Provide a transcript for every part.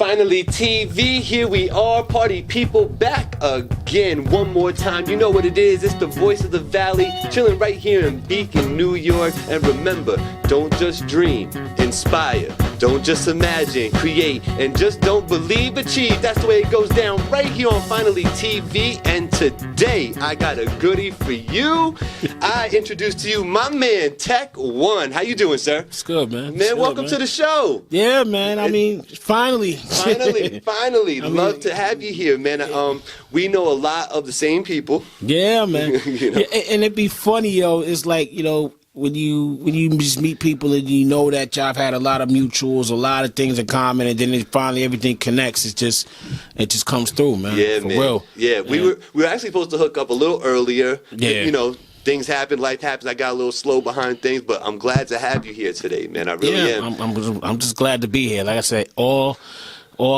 Finally TV, here we are, party people back again one more time. You know what it is, it's the voice of the valley, chilling right here in Beacon, New York. And remember, don't just dream, inspire, don't just imagine, create, and just don't believe, achieve. That's the way it goes down right here on Finally TV. And today, I got a goodie for you. I introduce to you my man, Tekwun. How you doing, sir? It's good, man. Man, welcome to the show. Yeah, man. I mean, finally. Finally. Love to have you here, man. We know a lot of the same people. Yeah, man. You know? And it'd be funny, yo. It's like, you know, when you just meet people and you know that y'all have had a lot of mutuals, a lot of things in common, and then finally everything connects. It just comes through, man. Yeah, for man. Real. Yeah, we were actually supposed to hook up a little earlier. Yeah. You know, things happen, life happens. I got a little slow behind things, but I'm glad to have you here today, man. I really am. I'm just glad to be here. Like I said, all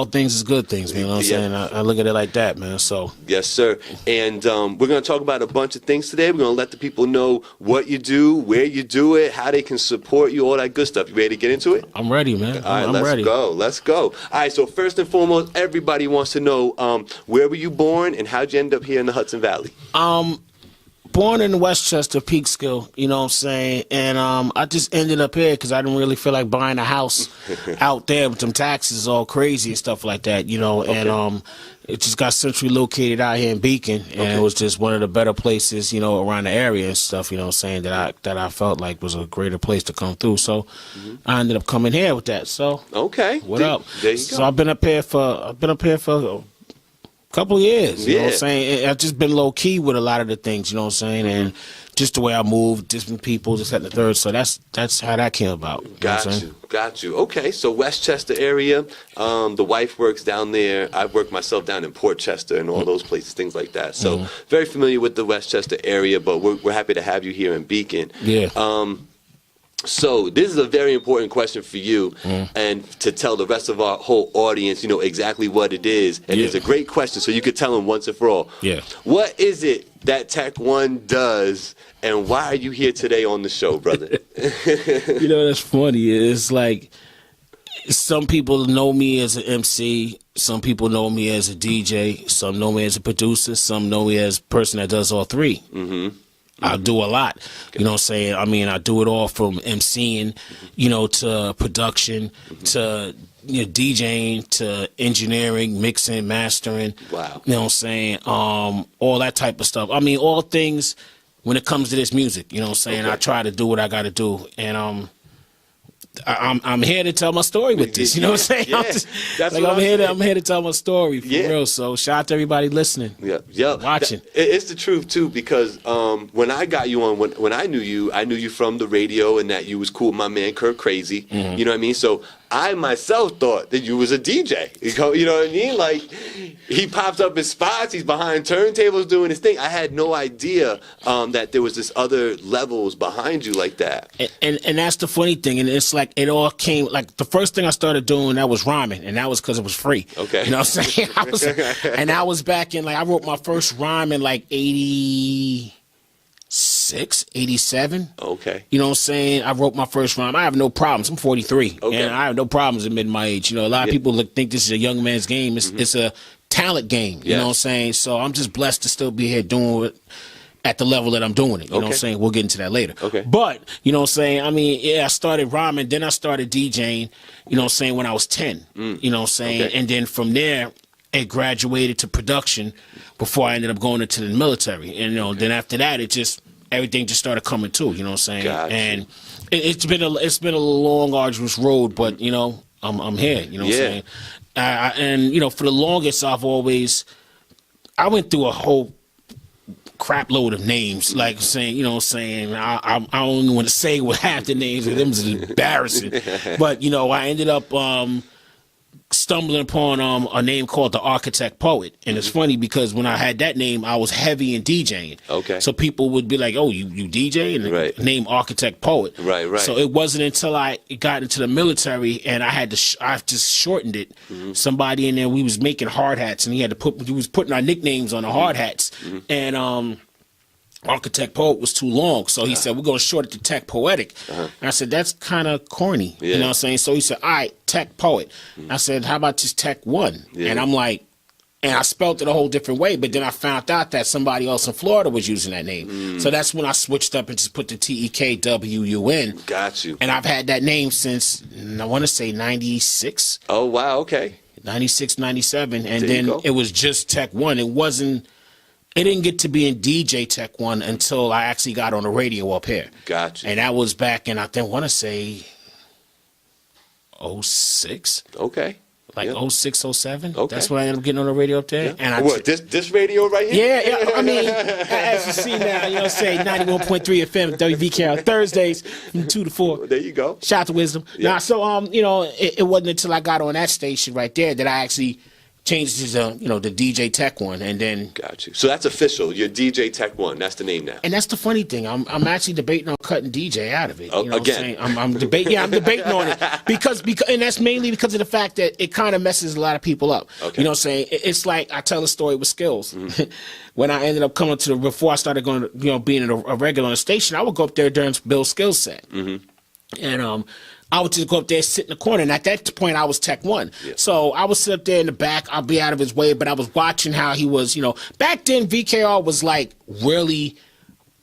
things is good things, man. You know what I'm saying? I look at it like that, man. So yes, sir. And we're going to talk about a bunch of things today. We're going to let the people know what you do, where you do it, how they can support you, all that good stuff. You ready to get into it? I'm ready, man. All right, I'm ready. Let's go. All right, so first and foremost, everybody wants to know where were you born and how'd you end up here in the Hudson Valley? Born in Westchester, Peekskill, you know what I'm saying? And I just ended up here because I didn't really feel like buying a house out there with them taxes all crazy and stuff like that, you know. Okay. And it just got centrally located out here in Beacon, and it was just one of the better places, you know, around the area and stuff, you know what I'm saying, that I felt like was a greater place to come through. So I ended up coming here with that. So what up? There you go. So I've been up here for couple of years, you know what I'm saying? I've just been low key with a lot of the things, you know what I'm saying? And just the way I move, different people, this, that, and the third. So that's how that came about. Got you. Okay, so Westchester area. The wife works down there. I've worked myself down in Portchester and all those places, things like that. So very familiar with the Westchester area, but we're happy to have you here in Beacon. Yeah. So this is a very important question for you and to tell the rest of our whole audience, you know, exactly what it is. And it's a great question, so you could tell them once and for all. Yeah. What is it that Tekwun does, and why are you here today on the show, brother? You know, that's funny. It's like some people know me as an MC. Some people know me as a DJ. Some know me as a producer. Some know me as a person that does all three. I do a lot, you know what I'm saying? I mean, I do it all from MCing, you know, to production, to DJing, to engineering, mixing, mastering. Wow. You know what I'm saying? All that type of stuff. I mean, all things when it comes to this music, you know what I'm saying? I try to do what I got to do. And I'm here to tell my story with this. You know what I'm saying? I'm here to tell my story for real. So shout out to everybody listening. Watching. It's the truth too, because when I got you on, when I knew you from the radio, and that you was cool with my man KRE-Z. You know what I mean? So I myself thought that you was a DJ. You know what I mean? Like, he pops up in spots, he's behind turntables doing his thing. I had no idea that there was this other levels behind you like that. And that's the funny thing. And it's like it all came, like the first thing I started doing, that was rhyming, and that was because it was free. Okay. You know what I'm saying? And I was back in, like, I wrote my first rhyme in like 86, 87. Okay. You know what I'm saying? I wrote my first rhyme. I have no problems. I'm 43. Okay. And I have no problems admitting my age. You know, a lot of people think this is a young man's game. It's a talent game. You know what I'm saying? So I'm just blessed to still be here doing it at the level that I'm doing it. You know what I'm saying? We'll get into that later. Okay. But, you know what I'm saying? I mean, I started rhyming. Then I started DJing, you know what I'm saying, when I was 10. You know what I'm saying? And then from there, it graduated to production before I ended up going into the military. And, you know, then after that, everything just started coming too, you know what I'm saying? And it's been a long, arduous road, but, you know, I'm here, you know what I'm saying? And, you know, for the longest, I went through a whole crap load of names, like saying, you know what I'm saying? I don't even want to say what half the names of them is embarrassing. But, you know, I ended up stumbling upon a name called the Architect Poet. And it's funny because when I had that name, I was heavy in DJing. Okay. So people would be like, oh, you DJ? And the name Architect Poet. Right. So it wasn't until I got into the military and I just shortened it. Somebody in there, we was making hard hats, and he was putting our nicknames on the hard hats. And Architect Poet was too long. So he said, we're going to short it to Tech Poetic. And I said, that's kind of corny. You know what I'm saying? So he said, all right, Tech Poet. I said, how about just Tech One? And I'm like, and I spelled it a whole different way, but then I found out that somebody else in Florida was using that name. So that's when I switched up and just put the TEKWUN. Got you. And I've had that name since, I want to say 96. Oh, wow, okay. 96, 97. And then it was just Tech One. It didn't get to be in DJ Tech One until I actually got on the radio up here. Gotcha. And that was back in, I want to say, 06. Okay. Like 06, 07. Okay. That's when I ended up getting on the radio up there. Yeah. And this radio right here? Yeah. I mean, as you see now, you know, say 91.3 FM, WVKR, Thursdays from 2 to 4. There you go. Shout out to Wisdom. Yeah. Now, so, you know, it wasn't until I got on that station right there that I actually changed it to, you know, the DJ Tech One, and then. Got you. So that's official. You're DJ Tech One. That's the name now. And that's the funny thing. I'm actually debating on cutting DJ out of it. Oh, you know again. what I'm saying? I'm debating. Yeah, I'm debating on it because, and that's mainly because of the fact that it kind of messes a lot of people up. Okay. You know what I'm saying? It's like I tell a story with SKILLZ. When I ended up coming to before I started going, you know, being a regular on the station, I would go up there during Bill's SKILLZ set, and I would just go up there, sit in the corner, and at that point, I was Tech One. Yeah. So I would sit up there in the back. I'll be out of his way, but I was watching how he was, you know. Back then, VKR was, like, really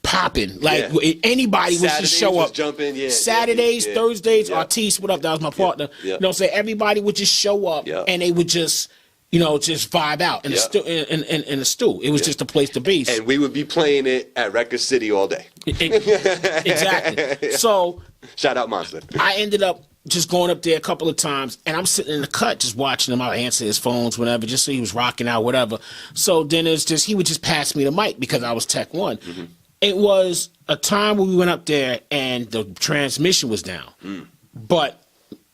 popping. Like, anybody would just show up. Jumping, Saturdays, Thursdays, Artiste, what up? That was my partner. You know what I'm saying? Everybody would just show up, and they would just, you know, just vibe out in the stew. It was just a place to be. And we would be playing it at Record City all day. Exactly. So... Shout out Monster. I ended up just going up there a couple of times, and I'm sitting in the cut just watching him. I answer his phones, whatever, just so he was rocking out, whatever. So then it's just, he would just pass me the mic because I was Tech One. It was a time when we went up there and the transmission was down. But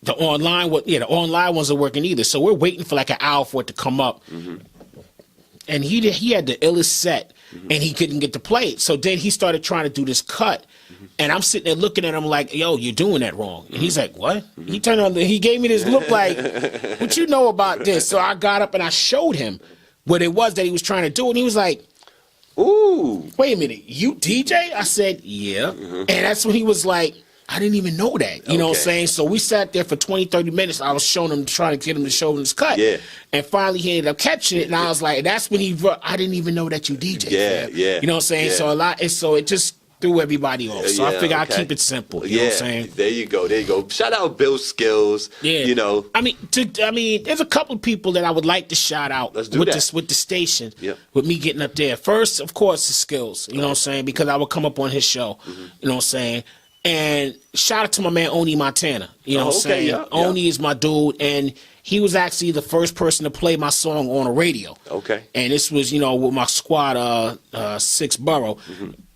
the online wasn't working either. So we're waiting for like an hour for it to come up. And he had the illest set, and he couldn't get to play it. So then he started trying to do this cut. And I'm sitting there looking at him like, yo, you're doing that wrong. And he's like, what? He turned on, he gave me this look like, what you know about this? So I got up and I showed him what it was that he was trying to do. And he was like, ooh, wait a minute, you DJ? I said, yeah. And that's when he was like, I didn't even know that. You know what I'm saying? So we sat there for 20, 30 minutes. I was showing him, trying to get him to show him his cut. Yeah. And finally he ended up catching it. And I was like, that's when I didn't even know that you DJ. You know what I'm saying? Yeah. So it just threw everybody off. So I figured I'd keep it simple. You know what I'm saying? There you go. Shout out Bill SKILLZ. Yeah. You know. I mean, there's a couple of people that I would like to shout out with the station. With me getting up there. First, of course, is SKILLZ. You know what I'm saying? Because I would come up on his show. You know what I'm saying? And shout out to my man Oni Montana. You know what I'm saying? Oni is my dude, and he was actually the first person to play my song on the radio. And this was, you know, with my squad, 6 Borough.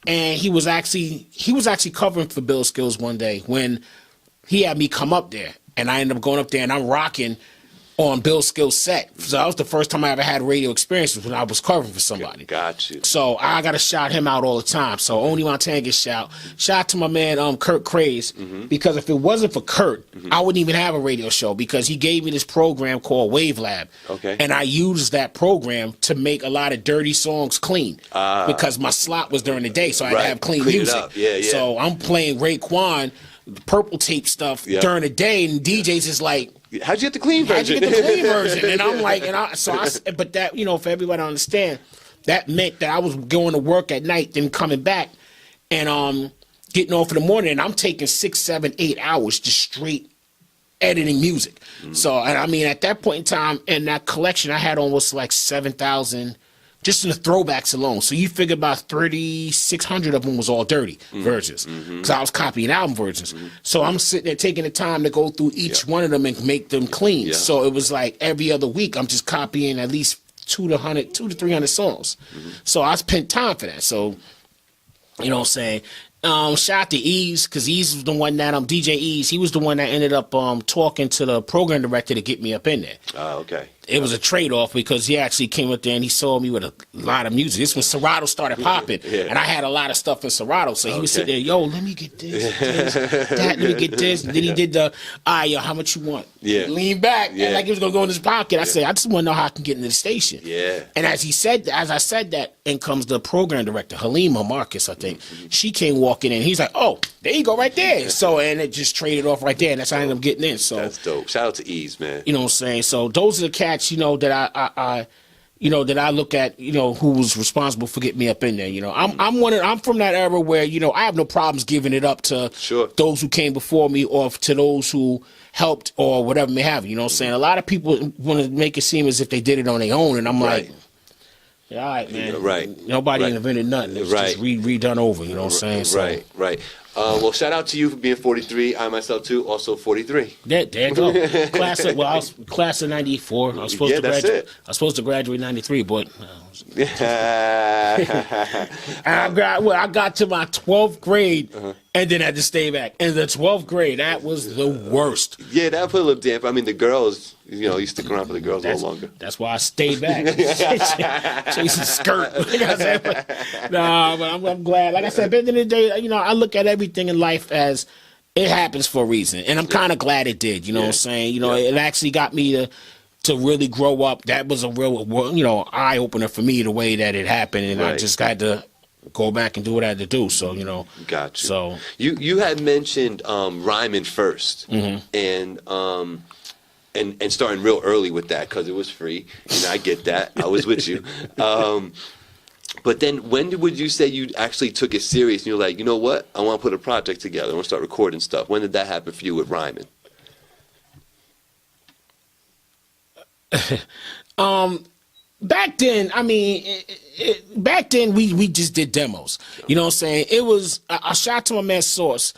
And he was actually covering for Bill SKILLZ one day when he had me come up there, and I ended up going up there and I'm rocking on Bill SKILLZ set. So that was the first time I ever had radio experiences when I was covering for somebody. Got you. So I gotta shout him out all the time. So Oni Montana gets shout out to my man KRE-Z, because if it wasn't for Kurt, I wouldn't even have a radio show, because he gave me this program called Wave Lab. And I used that program to make a lot of dirty songs clean, because my slot was during the day, so I had to have clean music. So I'm playing Raekwon, Purple Tape stuff during the day, and DJs is like, how'd you get the clean version? How'd you get the clean version? And I'm like, but that, you know, for everybody to understand, that meant that I was going to work at night, then coming back and getting off in the morning, and I'm taking 6, 7, 8 hours just straight editing music. So, and I mean, at that point in time, in that collection, I had almost like 7,000 just in the throwbacks alone. So you figure about 3,600 of them was all dirty versions, because I was copying album versions. So I'm sitting there taking the time to go through each one of them and make them clean. So it was like every other week I'm just copying at least 200 to 300 songs. So I spent time for that. So, you know what I'm saying? Shout out to Ease, because Ease was the one that DJ Ease, he was the one that ended up talking to the program director to get me up in there. it was a trade-off because he actually came up there and he saw me with a lot of music. This when Serato started popping, and I had a lot of stuff in Serato. So he was sitting there, yo, let me get this, that, let me get this. And then he did the, yo, how much you want? Yeah. Lean back, and like he was going to go in his pocket. I said, I just want to know how I can get into the station. Yeah. And as I said that, in comes the program director, Halima Marcus, I think. She came walking in. He's like, oh, there you go right there. So, and it just traded off right there, and that's how I ended up getting in. So that's dope. Shout out to Ease, man. You know what I'm saying? So those are the cats, that I that I look at, who was responsible for getting me up in there. I'm from that era where, I have no problems giving it up to those who came before me or to those who helped or whatever may have. You know what I'm saying? A lot of people want to make it seem as if they did it on their own, and I'm like, yeah, all right, man. Right. Nobody invented nothing. It's just redone over. You know what I'm saying? So, Right. Well, shout out to you for being 43. I myself too, also 43. There you go. I was class of '94. I was supposed to graduate. I was supposed to graduate '93, but I got to my 12th grade and then had to stay back. And the 12th grade, that was the worst. Yeah, that put a little damp. I mean, the girls, you stick around for the girls a little longer. That's why I stayed back. Chasing skirt. Nah, but I'm glad. Like I said, at the end of the day, I look at everything in life as it happens for a reason. And I'm kind of glad it did. You know what I'm saying? It actually got me to really grow up. That was a real, eye-opener for me, the way that it happened. And I just had to go back and do what I had to do. So, Got you. So you had mentioned rhyming first. And starting real early with that because it was free. I get that. I was with you. But then when would you say you actually took it serious and you're like, you know what? I want to put a project together. I want to start recording stuff. When did that happen for you with rhyming? Back then, back then we just did demos. You know what I'm saying? It was, I shout to my man Source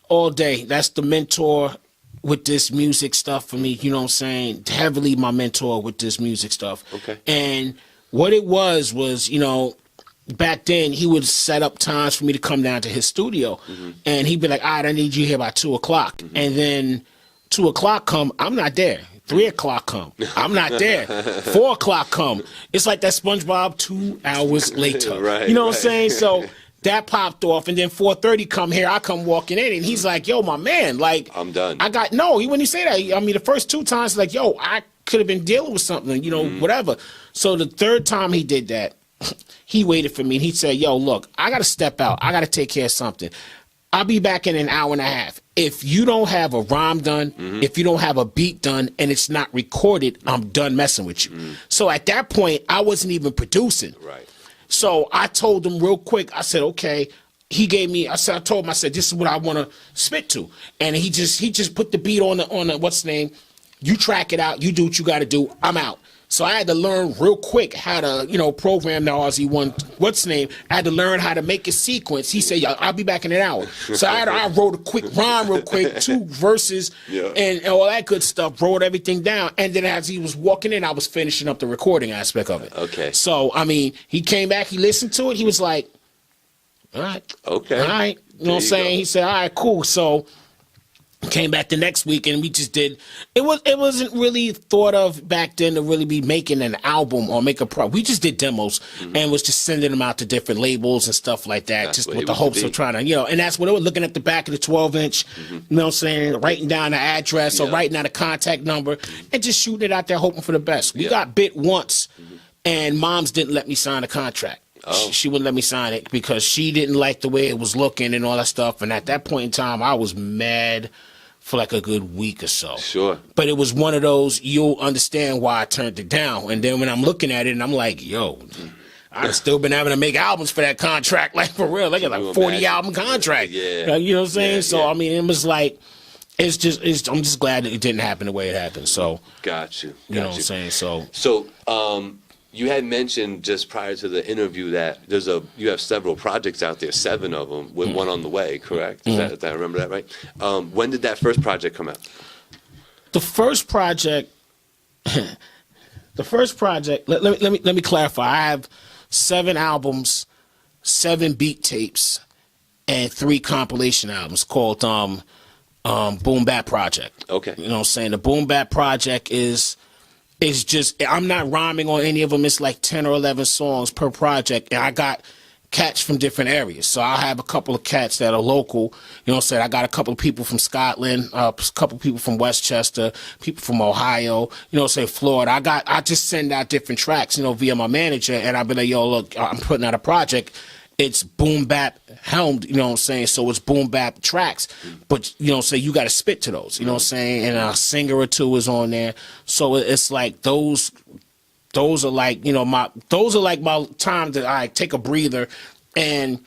all day. That's the mentor with this music stuff for me. You know what I'm saying? Heavily my mentor with this music stuff. Okay. And what it was, back then he would set up times for me to come down to his studio. And he'd be like, all right, I need you here by 2 o'clock. And then 2 o'clock come, I'm not there. 3 o'clock come, I'm not there. 4 o'clock come, it's like that SpongeBob 2 hours later. Right, you know what I'm saying? So that popped off, and then 4:30 come here, I come walking in, and he's like, yo, my man, like, I'm done. He wouldn't say that. The first 2 times, like, yo, I could have been dealing with something, whatever. So the 3rd time he did that, he waited for me, and he said, yo, look, I got to step out. I got to take care of something. I'll be back in an hour and a half. If you don't have a rhyme done, if you don't have a beat done, and it's not recorded, I'm done messing with you. So at that point, I wasn't even producing. Right. So I told him real quick, I said, okay. He gave me, I told him, this is what I want to spit to. And he just put the beat on the what's the name? You track it out, you do what you got to do, I'm out. So I had to learn real quick how to, program the RZ1, what's the name? I had to learn how to make a sequence. He said, I'll be back in an hour. So I wrote a quick rhyme real quick, 2 verses, and all that good stuff, wrote everything down. And then as he was walking in, I was finishing up the recording aspect of it. Okay. So, he came back, he listened to it, he was like, all right. Okay. All right. You know what I'm saying? He said, all right, cool. So came back the next week and we just did it wasn't really thought of back then to really be making an album or make a we just did demos and was just sending them out to different labels and stuff like that. That's just with the hopes of trying to and that's what it was, looking at the back of the 12-inch, you know what I'm saying, writing down the address or writing down a contact number and just shooting it out there hoping for the best. We got bit once and moms didn't let me sign a contract. She wouldn't let me sign it because she didn't like the way it was looking and all that stuff. And at that point in time, I was mad for like a good week or so. Sure. But it was one of those, you'll understand why I turned it down. And then when I'm looking at it and I'm like, yo, I've still been having to make albums for that contract, like for real. Like a 40-album contract. Yeah. You know what I'm saying? So, it was like, I'm just glad that it didn't happen the way it happened. So. Got you. You know what I'm saying? So, you had mentioned just prior to the interview that you have several projects out there, 7 of them, with one on the way, correct? Did I remember that right? When did that first project come out? The first project, let me clarify. I have 7 albums, 7 beat tapes, and 3 compilation albums called Boom Bap Project. Okay. You know what I'm saying? The Boom Bap Project is it's just, I'm not rhyming on any of them. It's like 10 or 11 songs per project. And I got cats from different areas. So I have a couple of cats that are local. You know what I'm saying? I got a couple of people from Scotland, a couple of people from Westchester, people from Ohio, you know what I'm saying, Florida. I just send out different tracks, you know, via my manager. And I'll be like, yo, look, I'm putting out a project. It's boom bap helmed, you know what I'm saying? So it's boom bap tracks. But, you know what I'm saying, you got to spit to those, you know what I'm saying? And a singer or two is on there. So it's like those are like, you know, those are like my time that I take a breather and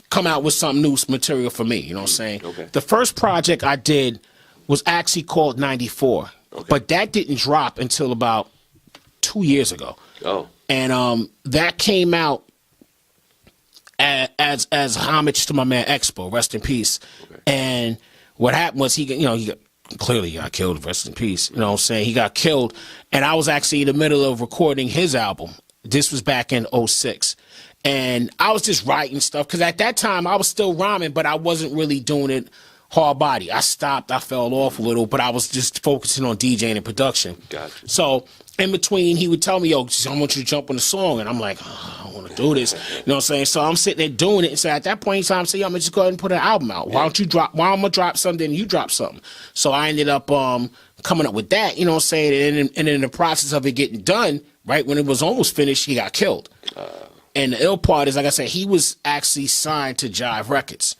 come out with some new material for me, you know what I'm saying? Okay. The first project I did was actually called 94. Okay. But that didn't drop until about 2 years ago. Oh. And that came out as homage to my man Expo, rest in peace. Okay. And what happened was he clearly got killed, rest in peace. You know what I'm saying? He got killed. And I was actually in the middle of recording his album. This was back in 06. And I was just writing stuff because at that time I was still rhyming, but I wasn't really doing it hard body. I stopped, I fell off a little, but I was just focusing on DJing and production. Gotcha. So in between, he would tell me, yo, I want you to jump on the song. And I'm like, oh, I don't want to do this. You know what I'm saying? So I'm sitting there doing it. And so at that point in time, I said, yo, I'm going to just go ahead and put an album out. Why I'm going to drop something and you drop something? So I ended up coming up with that, you know what I'm saying? And in the process of it getting done, right, when it was almost finished, he got killed. And the ill part is, like I said, he was actually signed to Jive Records.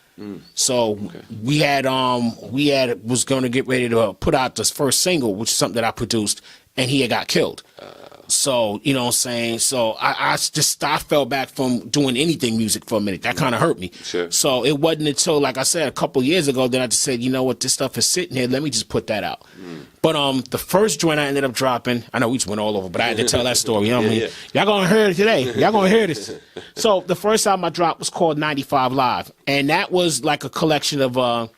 So we was going to get ready to put out this first single, which is something that I produced, and he had got killed. So, you know what I'm saying? So I fell back from doing anything music for a minute. That kind of hurt me. Sure. So it wasn't until, like I said, a couple years ago that I just said, you know what, this stuff is sitting here. Let me just put that out. But the first joint I ended up dropping, I know we just went all over, but I had to tell that story. You know what I mean? Y'all gonna hear it today. Y'all gonna hear this. So the first album I dropped was called 95 Live. And that was like a collection of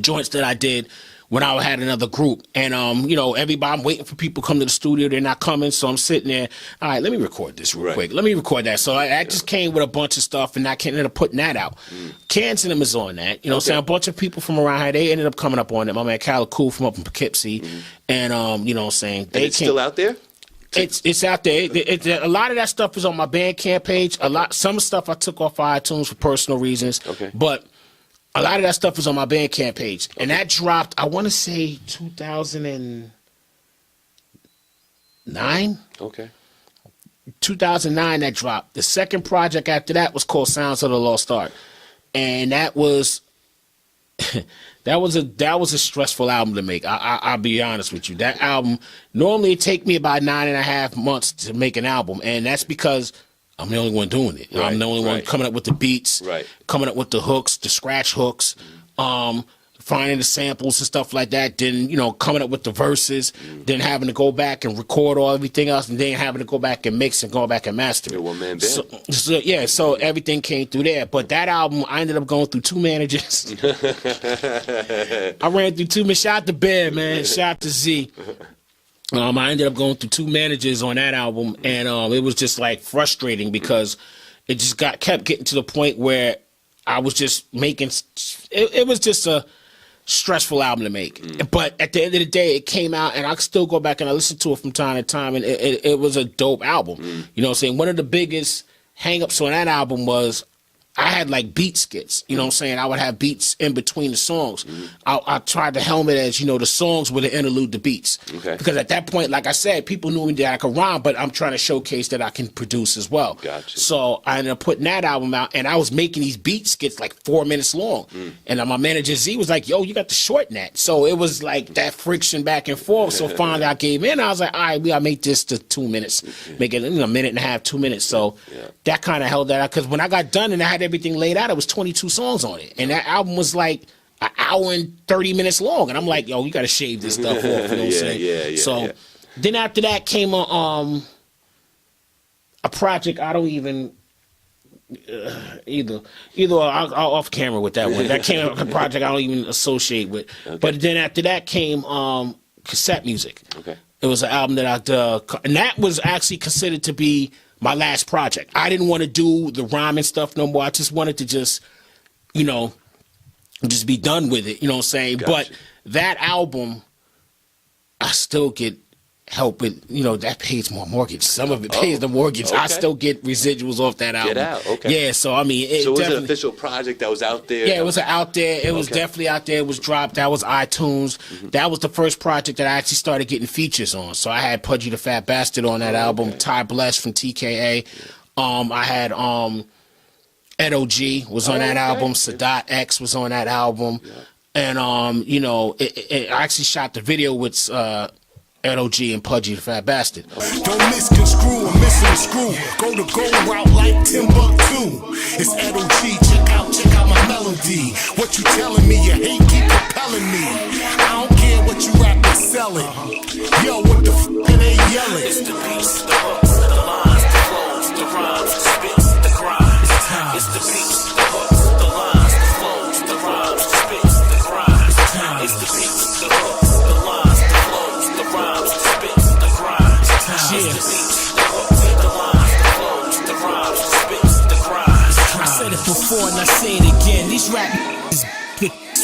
joints that I did when I had another group. And, you know, I'm waiting for people to come to the studio. They're not coming. So I'm sitting there. All right, let me record this real quick. Let me record that. So I just came with a bunch of stuff, and I ended up putting that out. Cans and them is on that. You know what I'm saying? A bunch of people from around here, they ended up coming up on it. My man KRE-Z from up in Poughkeepsie. And, you know what I'm saying? It's still out there? It's out there. A lot of that stuff is on my Bandcamp page. Some stuff I took off iTunes for personal reasons. Okay. But a lot of that stuff is on my Bandcamp page. Okay. And that dropped, I want to say, 2009. Okay. 2009 that dropped. The second project after that was called Sounds of the Lost Art. And that was that was a stressful album to make. I'll be honest with you. That album, normally it take me about 9.5 months to make an album. And that's because I'm the only one doing it. Right, I'm the only one coming up with the beats, coming up with the hooks, the scratch hooks, finding the samples and stuff like that. Then, you know, coming up with the verses, then having to go back and record everything else, and then having to go back and mix and go back and master it. One-man band. So everything came through there. But that album, I ended up going through 2 managers. I ran through 2 men. Shout out to Bear, man. Shout out to Z. I ended up going through 2 managers on that album, and it was just like frustrating because it just kept getting to the point where I was just making it was just a stressful album to make. But at the end of the day, it came out, and I can still go back and I listen to it from time to time, and it was a dope album. You know what I'm saying? One of the biggest hang-ups on that album was I had like beat skits, you know what I'm saying? I would have beats in between the songs. I tried to helmet as, you know, the songs would interlude the beats. Okay. Because at that point, like I said, people knew that I could rhyme, but I'm trying to showcase that I can produce as well. Gotcha. So I ended up putting that album out, and I was making these beat skits like 4 minutes long. And my manager Z was like, yo, you got to shorten that. So it was like that friction back and forth. So finally I gave in. I was like, all right, we gotta make this to 2 minutes. Make it, you know, 1.5 minutes, 2 minutes. So that kind of held that out. Because when I got done and I had everything laid out, it was 22 songs on it, and that album was like an hour and 30 minutes long, and I'm like, yo, you gotta shave this stuff off, you know what I'm saying? So then after that came a project I don't even either I'll off camera with that one. That came a project I don't even associate with. But then after that came cassette music. It was an album that and that was actually considered to be my last project. I didn't want to do the rhyming stuff no more. I just wanted to just, you know, just be done with it. You know what I'm saying? Gotcha. But that album, I still get help with, you know, that pays more mortgage. Some of it pays the mortgage. Okay. I still get residuals off that album. Get out, okay. Yeah, so I mean, so it was an official project that was out there? Yeah, it was out there. It was definitely out there. It was dropped. That was iTunes. That was the first project that I actually started getting features on. So I had Pudgy the Fat Bastard on that album, Ty Bless from TKA. I had Ed O.G. was on that album. Sadat X was on that album. And, you know, I actually shot the video with Ed O.G. and Pudgy the Fat Bastard. Don't misconstrue or missing a screw. Go the gold route like Timbuktu. It's Ed O.G. Check out my melody. What you telling me? You hate keep compelling me. I don't care what you rapping selling. Yo, what the f*** are they yelling? It's the beats, the hooks, the lines, the flows, the rhymes, the spits, the grind. It's the beats, the hooks, the lines, the flows, the rhymes, the spits, the grind. It's the beats, the hooks, the lines, the flows, the rhymes, the spits, the grind. It's the beats, the hooks, the lines, the flows, the rhymes, the spits, the grind. I said it before and I say it again. These rap is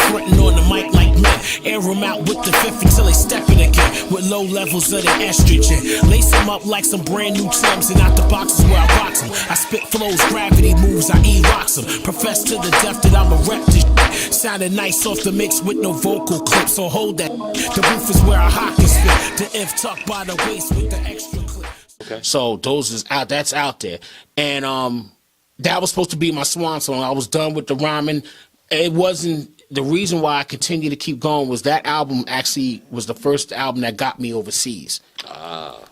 frontin' on the mic like men. Air them out with the fifth until they steppin' again. With low levels of the estrogen. Lace them up like some brand new Timbs. And out the boxes where I box them. I spit flows, gravity moves, I E-rocks them. Profess to the death that I'm a rep this shit. Sounded nice off the mix with no vocal clips. So hold that. The roof is where I hock and spit. The F tucked by the waist with the extra clip. Okay. So those is out. That's out there. And that was supposed to be my swan song. I was done with the rhyming. It wasn't. The reason why I continued to keep going was that album actually was the first album that got me overseas.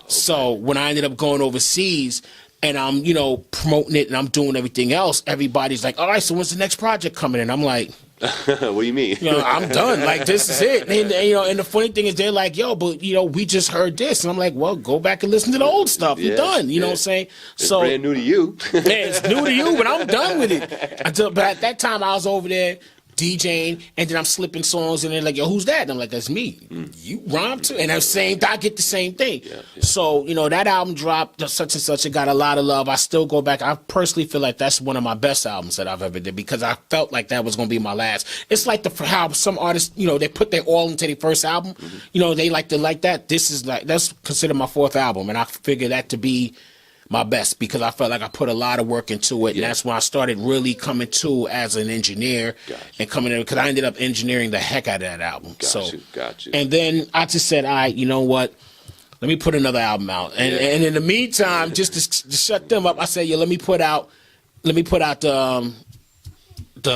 So when I ended up going overseas and I'm, you know, promoting it and I'm doing everything else, everybody's like, all right, so when's the next project coming in? I'm like, what do you mean? You know, I'm done. Like, this is it. And, you know, and the funny thing is they're like, yo, but, you know, we just heard this. And I'm like, well, go back and listen to the old stuff. You're done. You know what I'm saying? It's brand new to you. Yeah, it's new to you, but I'm done with it. But at that time, I was over there DJing, and then I'm slipping songs, and they're like, yo, who's that? And I'm like, that's me. You rhyme too? And I get the same thing. So, you know, that album dropped, such and such, it got a lot of love. I still go back. I personally feel like that's one of my best albums that I've ever did, because I felt like that was going to be my last. It's like how some artists, you know, they put their all into their first album. You know, they like that. That's considered my fourth album, and I figure that to be my best, because I felt like I put a lot of work into it, and that's when I started really coming to as an engineer and coming in, because I ended up engineering the heck out of that album. Got you. And then I just said, all right, you know what? Let me put another album out. And in the meantime, just to shut them up, I said, yeah, let me put out the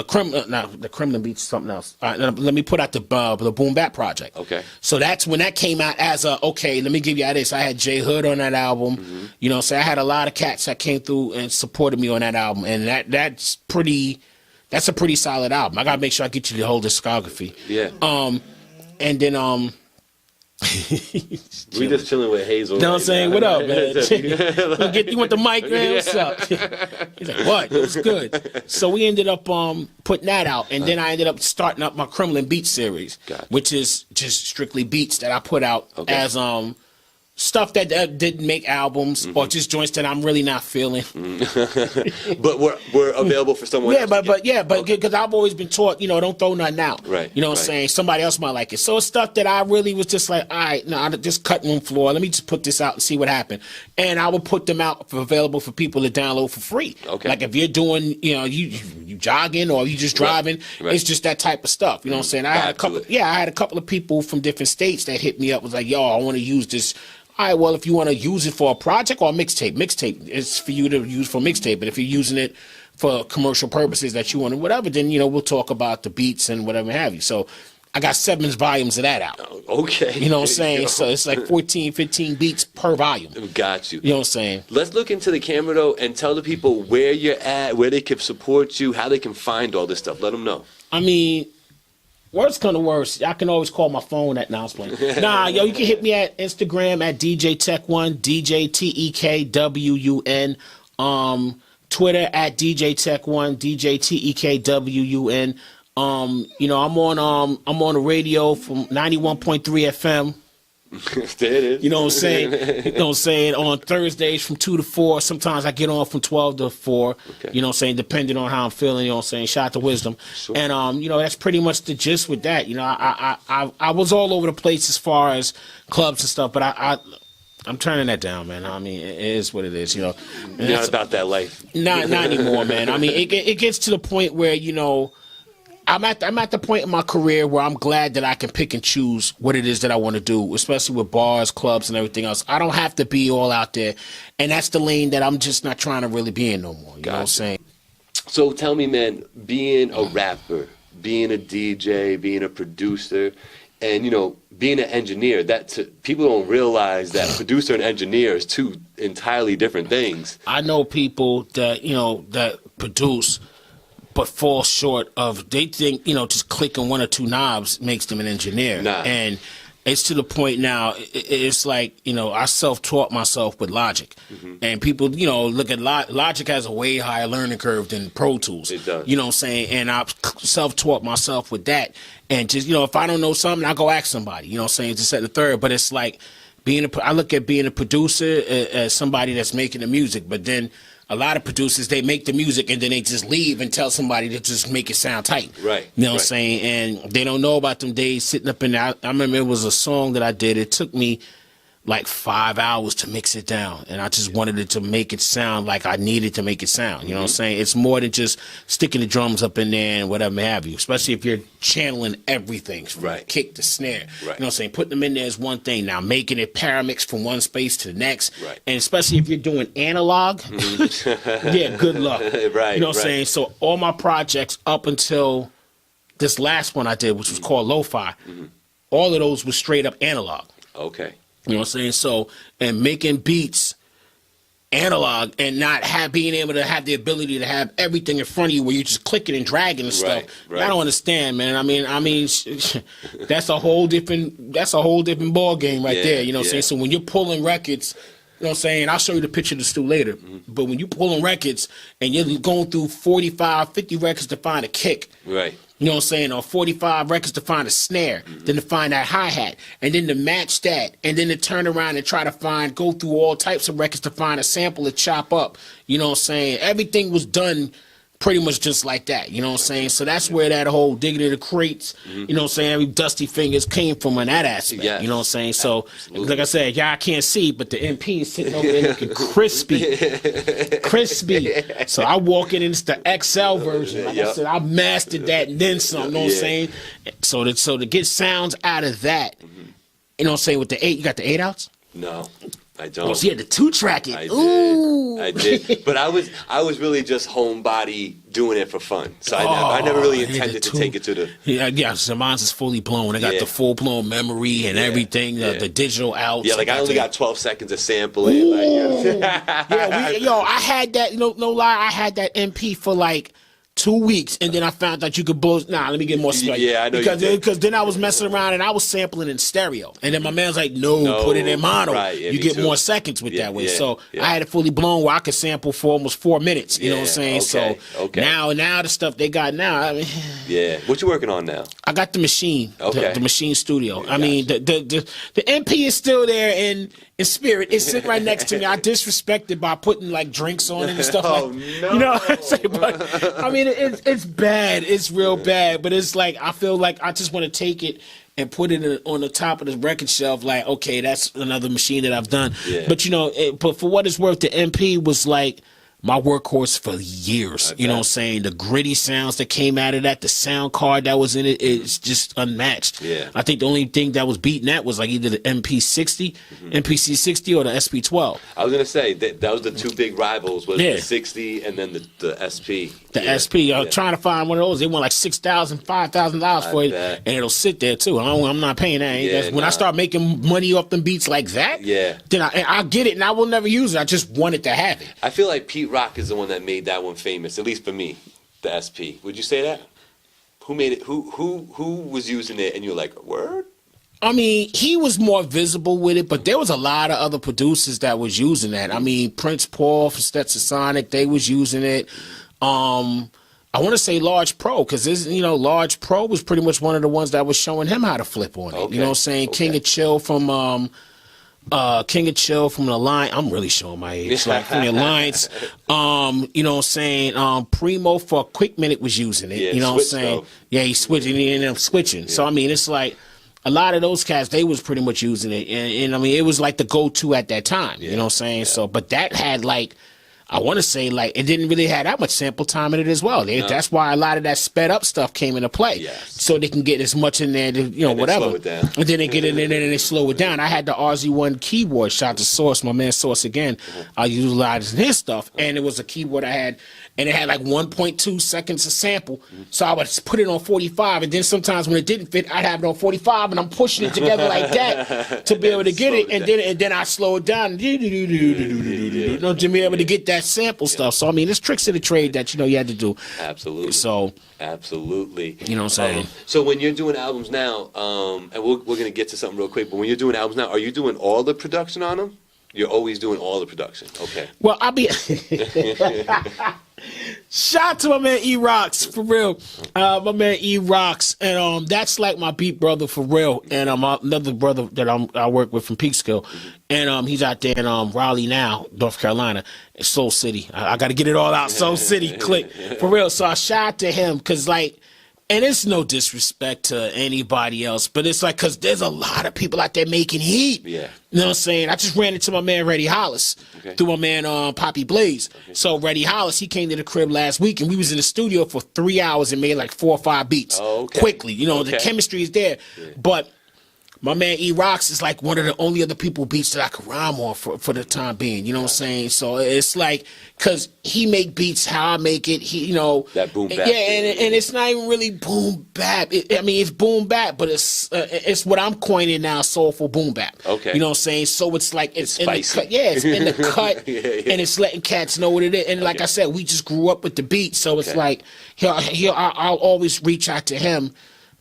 Kremlin Beats, something else. Let me put out the Boom Bap project. Okay. So that's when that came out as okay, let me give you this. I had J Hood on that album. You know, so I had a lot of cats that came through and supported me on that album, and that's a pretty solid album. I gotta make sure I get you the whole discography. Yeah. And then we just chilling with Hazel. You know what I'm saying? What up, man? You want the mic, man? What's up? He's like, what? It's good. So we ended up putting that out, and then I ended up starting up my Kremlin Beats series, which is just strictly beats that I put out as stuff that didn't make albums, or just joints that I'm really not feeling. But we're available for someone else. But because I've always been taught, you know, don't throw nothing out. Right. You know what I'm saying? Somebody else might like it. So it's stuff that I really was just like, all right, no, just cutting room floor. Let me just put this out and see what happened. And I would put them out available for people to download for free. Okay. Like if you're doing, you know, you jogging or you just driving, it's just that type of stuff. You know what I'm saying? I had a couple of people from different states that hit me up, was like, yo, I want to use this. All right, well, if you want to use it for a project or a mixtape is for you to use for mixtape. But if you're using it for commercial purposes that you want to whatever, then, you know, we'll talk about the beats and whatever have you. So I got 7 volumes of that out. Okay. You know what I'm saying? So it's like 14, 15 beats per volume. Got you. You know what I'm saying? Let's look into the camera, though, and tell the people where you're at, where they can support you, how they can find all this stuff. Let them know. I mean, worst come to worst, I can always call my phone at playing. Nah, yo, you can hit me at Instagram at DJ Tekwun, DJ TEKWUN. Twitter at DJ Tekwun, DJ TEKWUN. You know, I'm on the radio from 91.3 FM. There it is. You know what I'm saying? You know what I'm saying? On Thursdays from 2 to 4. Sometimes I get on from 12 to 4. Okay. You know what I'm saying? Depending on how I'm feeling, you know what I'm saying? Shout out to Wisdom. Sure. And, you know, that's pretty much the gist with that. You know, I was all over the place as far as clubs and stuff, but I'm turning that down, man. I mean, it is what it is, you know. You're not about that life. Not anymore, man. I mean, it gets to the point where, you know, I'm at the point in my career where I'm glad that I can pick and choose what it is that I want to do, especially with bars, clubs, and everything else. I don't have to be all out there, and that's the lane that I'm just not trying to really be in no more. You know what I'm saying? So tell me, man, being a rapper, being a DJ, being a producer, and, you know, being an engineer, people don't realize that producer and engineer is two entirely different things. I know people that, you know, that produce but fall short of, they think, you know, just clicking one or two knobs makes them an engineer. Nah. And it's to the point now, it's like, you know, I self-taught myself with Logic. And people, you know, look at Logic has a way higher learning curve than Pro Tools. It does. You know what I'm saying? And I've self-taught myself with that. And just, you know, if I don't know something, I go ask somebody, you know what I'm saying, just at the third. But it's like, I look at being a producer as somebody that's making the music, but then a lot of producers, they make the music and then they just leave and tell somebody to just make it sound tight. Right. You know what I'm saying? And they don't know about them days sitting up in there. I remember it was a song that I did. It took me like 5 hours to mix it down. And I just wanted it to make it sound like I needed to make it sound. You know what I'm saying? It's more than just sticking the drums up in there and whatever have you, especially if you're channeling everything from the kick to snare. Right. You know what I'm saying? Putting them in there is one thing. Now making it paramix from one space to the next. Right. And especially if you're doing analog, yeah, good luck. Right. You know what I'm saying? So all my projects up until this last one I did, which was called Lo-Fi, all of those was straight up analog. Okay. You know what I'm saying? So, and making beats analog and not being able to have the ability to have everything in front of you where you're just clicking and dragging and stuff. Right. I don't understand, man. I mean, that's a whole different ball game right there. You know what I'm saying? So when you're pulling records, you know what I'm saying? I'll show you the picture of the Stu later. But when you're pulling records and you're going through 45, 50 records to find a kick. Right. You know what I'm saying? Or 45 records to find a snare, then to find that hi-hat, and then to match that, and then to turn around and try to go through all types of records to find a sample to chop up. You know what I'm saying? Everything was done pretty much just like that. You know what I'm saying? So that's where that whole digging in the crates, you know what I'm saying, every Dusty Fingers came from in that aspect. Yes. You know what I'm saying? So, like I said, y'all can't see, but the MP is sitting over there looking crispy. Crispy. So I walk in and it's the XL version. Like I said, I mastered that and then some, you know what I'm saying? So to get sounds out of that, you know what I'm saying, with the 8, you got the 8 outs? No. I don't. Oh, so you had to 2-track it. I did. But I was really just homebody doing it for fun. So I never really intended to take it to the... Yeah, so mine's is fully blown. I got the full-blown memory and everything, the digital outs. Yeah, like I only got 12 seconds of sampling. Like, I had that, no lie, I had that MP for like 2 weeks, and then I found out you could blow. Nah, let me get more straight. Yeah, I know. Because then I was messing around and I was sampling in stereo, and then my man's like, "No, put it in mono. Right, yeah, you get too. more seconds with that way." So I had it fully blown where I could sample for almost 4 minutes. You know what I'm saying? Okay, so now the stuff they got now. I mean, what you working on now? I got the machine, the machine studio. I mean, the MP is still there in spirit. It's sitting right next to me. I disrespected by putting like drinks on it and stuff no. You know what I'm saying? But I mean, it's bad. It's real bad. But it's like I feel like I just want to take it and put it on the top of the record shelf. Like, okay, that's another machine that I've done. Yeah. But you know, but for what it's worth, the MP was like my workhorse for years. You know what I'm saying? The gritty sounds that came out of that, the sound card that was in it, it's just unmatched. Yeah. I think the only thing that was beating that was like either the MP60, MPC60, or the SP12. I was going to say, that was the two big rivals, was the 60 and then the SP. The SP, I was trying to find one of those. They want like $6,000, $5,000 for it, and it'll sit there too. I'm not paying that. When I start making money off them beats like that, then I'll get it, and I will never use it. I just wanted to have it. I feel like Pete Rock is the one that made that one famous, at least for me, the SP. Would you say that? Who made it? Who was using it and you're like, word? I mean, he was more visible with it, but there was a lot of other producers that was using that. I mean, Prince Paul from Stetsasonic, they was using it. I want to say Large Pro, because Large Pro was pretty much one of the ones that was showing him how to flip on it. You know what I'm saying? King of Chill from the Alliance. I'm really showing my age. Like from the Alliance. You know what I'm saying? Primo for a quick minute was using it. You know what I'm saying? Though. Yeah, he switched and he ended up switching. So I mean, it's like a lot of those cats, they was pretty much using it. And I mean, it was like the go-to at that time, you know what I'm saying? So, but that had like, I want to say like, it didn't really have that much sample time in it as well. That's why a lot of that sped up stuff came into play. Yes. So they can get as much in there, to, you know, whatever. Slow it down. And then they get in there and they slow it down. I had the RZ1 keyboard, shout out to Source, my man Source again. I utilized his stuff. And it was a keyboard I had, and it had like 1.2 seconds of sample. So I would put it on 45, and then sometimes when it didn't fit, I'd have it on 45, and I'm pushing it together like that to be able to get it, and then I slow it down, you know, to be able to get that sample stuff. So I mean, there's tricks to the trade that you had to do. Absolutely. So absolutely. You know what I'm saying? So when you're doing albums now, and we're gonna get to something real quick, but when you're doing albums now, are you doing all the production on them? You're always doing all the production. Okay. Well, I'll be. Shout out to my man E-Rocks, for real. My man E-Rocks, and that's like my beat brother for real. And another brother that I work with from Peekskill, and he's out there in Raleigh now, North Carolina, Soul City. I got to get it all out, Soul City, click for real. So I shout out to him because like. And it's no disrespect to anybody else, but it's like, because there's a lot of people out there making heat. Yeah. You know what I'm saying? I just ran into my man, Reddy Hollis, through my man, Poppy Blaze. So Reddy Hollis, he came to the crib last week, and we was in the studio for 3 hours and made like 4 or 5 beats quickly. You know, the chemistry is there. Yeah. But my man E-Rocks is like one of the only other people beats that I could rhyme on for the time being. You know what I'm saying? So it's like, because he make beats how I make it. He, you know. That boom bap. Yeah, and it's not even really boom bap. I mean, it's boom bap, but it's what I'm coining now, soulful boom bap. Okay. You know what I'm saying? So it's like, it's in the spicy. cut. Yeah, it's in the cut, and it's letting cats know what it is. And like I said, we just grew up with the beat. So it's like, I'll always reach out to him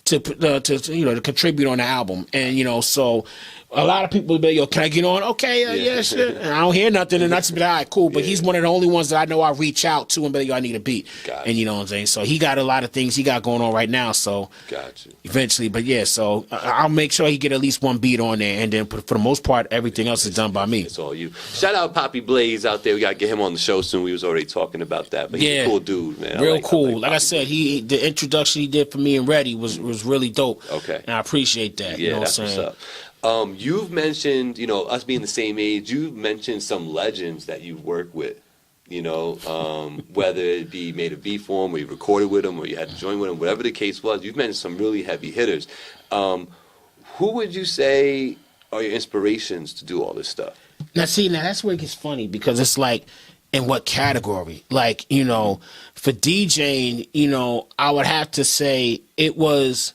to contribute on the album. And so a lot of people will be, yo, can I get on? Okay, yeah, sure. And I don't hear nothing, and that's be all right, cool. But he's one of the only ones that I know I reach out to and be like, yo, I need a beat. Gotcha. And you know what I'm saying? So he got a lot of things he got going on right now. So gotcha. Eventually, but yeah, so I'll make sure he get at least one beat on there, and then for the most part, everything else is done by me. It's all you. Shout out Poppy Blaze out there. We gotta get him on the show soon. We was already talking about that, but he's a cool dude, man. Real cool. Like I said, the introduction he did for me and Reddy was really dope. Okay. And I appreciate that. Yeah, you know that's what I'm saying? what's up. You've mentioned, us being the same age, you've mentioned some legends that you've worked with, whether it be made a beat for them, or you recorded with them, or you had to join with them, whatever the case was. You've mentioned some really heavy hitters. Who would you say are your inspirations to do all this stuff? Now, that's where it gets funny, because it's like, in what category? Like, for DJing, I would have to say it was,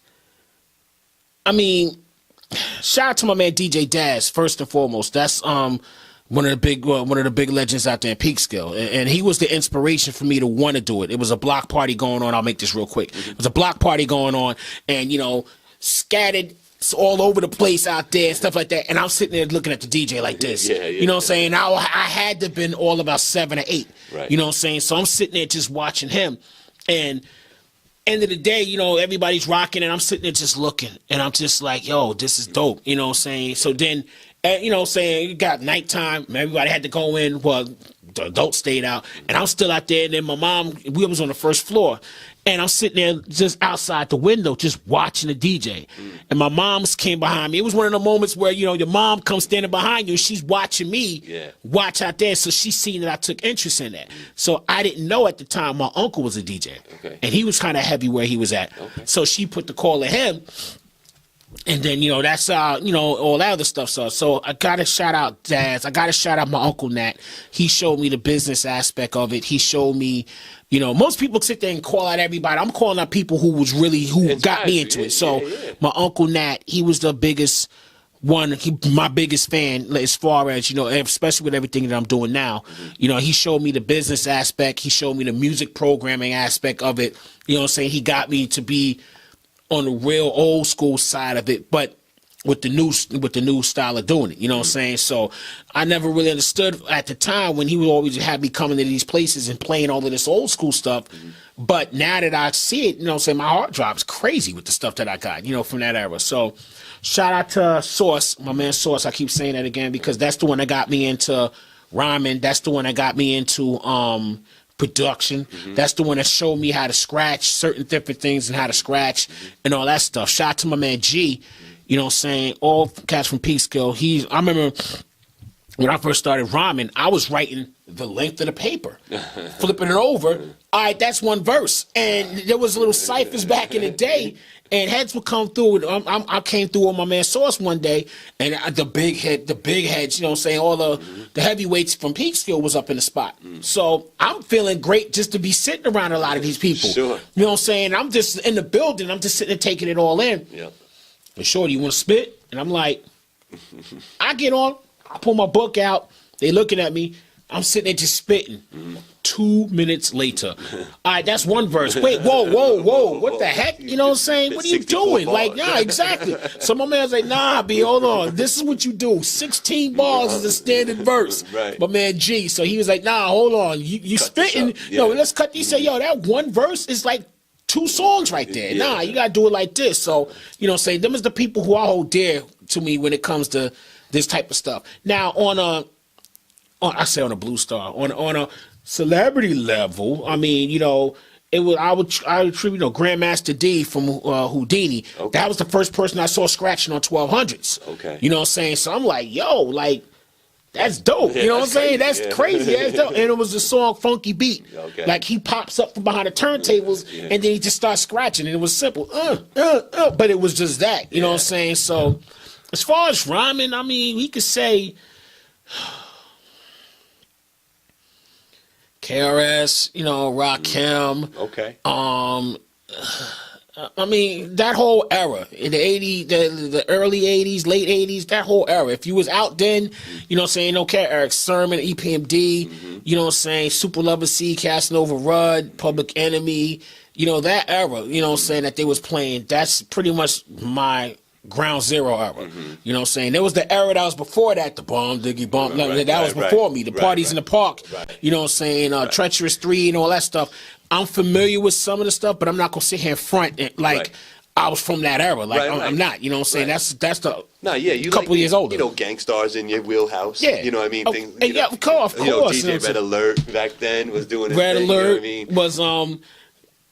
shout out to my man DJ Daz, first and foremost. That's one of the big legends out there in Peekskill, and he was the inspiration for me to want to do it. It was a block party going on. I'll make this real quick. It was a block party going on, and scattered all over the place out there and stuff like that. And I'm sitting there looking at the DJ like this. You know what I'm saying? I had to have been all about 7 or 8. Right. You know what I'm saying? So I'm sitting there just watching him, and end of the day, everybody's rocking, and I'm sitting there just looking, and I'm just like, yo, this is dope. You know what I'm saying? So then, you got nighttime, everybody had to go in, well, the adults stayed out, and I'm still out there, and then my mom, we was on the first floor, and I'm sitting there just outside the window just watching the DJ. And my mom's came behind me. It was one of the moments where, your mom comes standing behind you, and she's watching me watch out there, so she's seen that I took interest in that. So I didn't know at the time my uncle was a DJ. Okay. And he was kind of heavy where he was at. Okay. So she put the call to him. And then, that's, all that other stuff. So I got to shout out Daz. I got to shout out my Uncle Nat. He showed me the business aspect of it. He showed me, most people sit there and call out everybody. I'm calling out people who got me into it. So my Uncle Nat, he was the biggest one, my biggest fan as far as, especially with everything that I'm doing now. He showed me the business aspect. He showed me the music programming aspect of it. You know what I'm saying? He got me to be on the real old school side of it, but with the new style of doing it. You know what I'm saying? So I never really understood at the time when he would always have me coming to these places and playing all of this old school stuff. But now that I see it, my heart drops crazy with the stuff that I got, from that era. So shout out to Source, my man Source. I keep saying that again because that's the one that got me into rhyming. That's the one that got me into production. That's the one that showed me how to scratch certain different things and how to scratch and all that stuff. Shout out to my man G. You know what I'm saying? All cats from Peekskill. I remember when I first started rhyming, I was writing the length of the paper, flipping it over. All right, that's one verse. And there was little ciphers back in the day, and heads would come through. I came through with my man Sauce one day, and the big heads, you know what I'm saying, all the heavyweights from Peekskill was up in the spot. So I'm feeling great just to be sitting around a lot of these people. Sure. You know what I'm saying? I'm just in the building. I'm just sitting and taking it all in. Yep. And Shorty, you want to spit? And I'm like, I get on. I pull my book out. They looking at me. I'm sitting there just spitting. 2 minutes later. All right, that's one verse. Wait, whoa. What the heck? You know what I'm saying? What are you doing? bars. Like, yeah, exactly. So my man's like, nah, B, hold on. This is what you do. 16 bars is a standard verse. Right. My man G. So he was like, nah, hold on. You spitting. Yeah. Yo, let's cut. He said, yo, that one verse is like 2 songs right there. Yeah. Nah, you gotta do it like this. So, you know what I'm saying? Them is the people who I hold dear to me when it comes to this type of stuff. Now, on a Blue Star, on a celebrity level, I mean, you know, I would attribute, Grandmaster D from Houdini. Okay. That was the first person I saw scratching on 1200s. Okay. You know what I'm saying? So I'm like, yo, like, that's dope. Yeah, you know what I'm saying? crazy. That's crazy. That's dope. And it was the song Funky Beat. Okay. Like, he pops up from behind the turntables, and then he just starts scratching. And it was simple. But it was just that. You know what I'm saying? So, as far as rhyming, I mean, we could say KRE-Z, Rakim. Okay. I mean, that whole era in the 80s, the early 80s, late 80s, that whole era. If you was out then, you know what I'm saying, okay, Eric Sermon, EPMD, you know what I'm saying, Super Lover C, Casanova Rudd, Public Enemy, that era, you know what I'm saying, that they was playing, that's pretty much my ground zero era. You know what I'm saying? There was the era that was before that, the Bomb Diggy Bomb, that was before me, the Parties in the Park, you know what I'm saying, Treacherous 3 and all that stuff. I'm familiar with some of the stuff, but I'm not gonna sit here in front and I was from that era. Like I'm not. You know what I'm saying? That's the you couple years older. Gangstar's in your wheelhouse. Yeah. You know what I mean? Things, yeah, of course. DJ Red Alert back then was doing his Red thing, Alert you know what I mean? was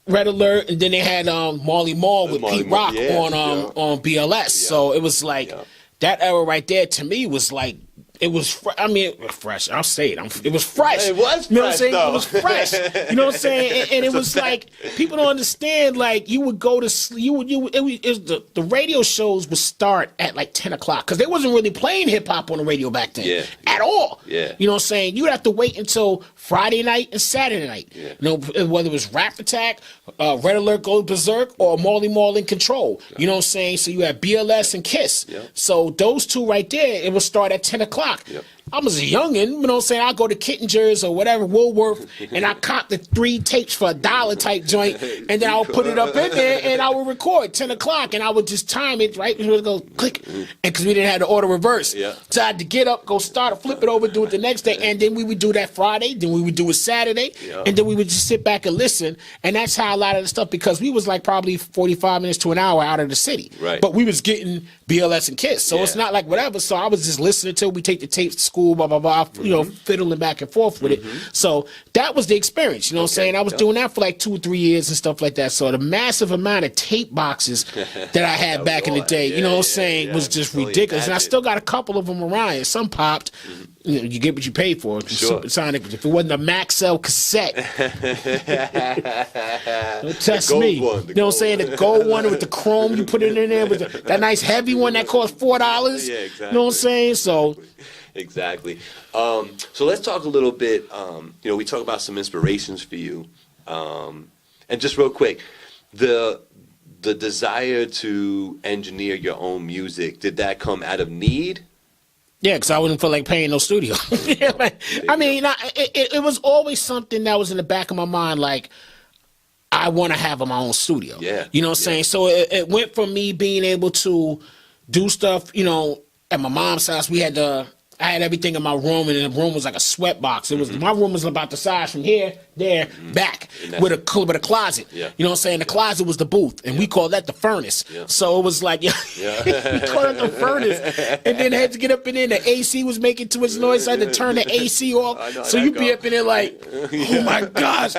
Red Alert, and then they had Marley Marl with Marley Pete Marl, Rock on BLS. So it was like that era right there to me was like. It was, fresh. I'll say it. It was fresh. It was fresh, you know what I'm saying? though. It was fresh. You know what I'm saying? And it was like people don't understand. Like you would go to sleep. The radio shows would start at like 10 o'clock because they wasn't really playing hip hop on the radio back then at all. Yeah. You know what I'm saying? You'd have to wait until Friday night and Saturday night. Yeah. Whether it was Rap Attack, Red Alert Goes Berserk, or Marley Marl in Control. You know what I'm saying? So you had BLS and Kiss. Yeah. So those two right there, it would start at 10 o'clock. Yep. I was a youngin', you know what I'm saying? I go to Kittinger's or whatever, Woolworth, and I cop the 3 tapes for $1 type joint, and then I would put it up in there, and I would record 10 o'clock, and I would just time it, right? It would go click, and because we didn't have the order reverse. Yeah. So I had to get up, go start, flip it over, do it the next day, and then we would do that Friday, then we would do it Saturday, and then we would just sit back and listen, and that's how a lot of the stuff, because we was like probably 45 minutes to an hour out of the city. Right. But we was getting BLS and Kiss, so it's not like whatever, so I was just listening till we take the tapes to school, blah, blah, blah, fiddling back and forth with it. So that was the experience, you know what I'm saying? I was doing that for like 2 or 3 years and stuff like that. So the massive amount of tape boxes that I had back in the day, you know what I'm saying, was just ridiculous. And I still got a couple of them around. Some popped. You get what you pay for. Supersonic. If it wasn't a Maxell cassette, don't test me. You know what I'm saying? The gold one with the chrome, you put it in there with that nice heavy one that cost $4. Yeah, exactly. You know what I'm saying? So. Exactly. So let's talk a little bit. We talk about some inspirations for you, and just real quick, the desire to engineer your own music, did that come out of need? Yeah, because I wouldn't feel like paying no studio. I mean, it was always something that was in the back of my mind, like I want to have my own studio. Yeah, you know what I'm saying. So it went from me being able to do stuff, at my mom's house. I had everything in my room, and the room was like a sweat box. My room was about the size from here there back with a closet. Yeah. You know what I'm saying? The closet was the booth, and we called that the furnace. Yeah. So it was like, we called it the furnace. And then had to get up in there, the AC was making too much noise, so I had to turn the AC off. So you be up in there like, oh my gosh,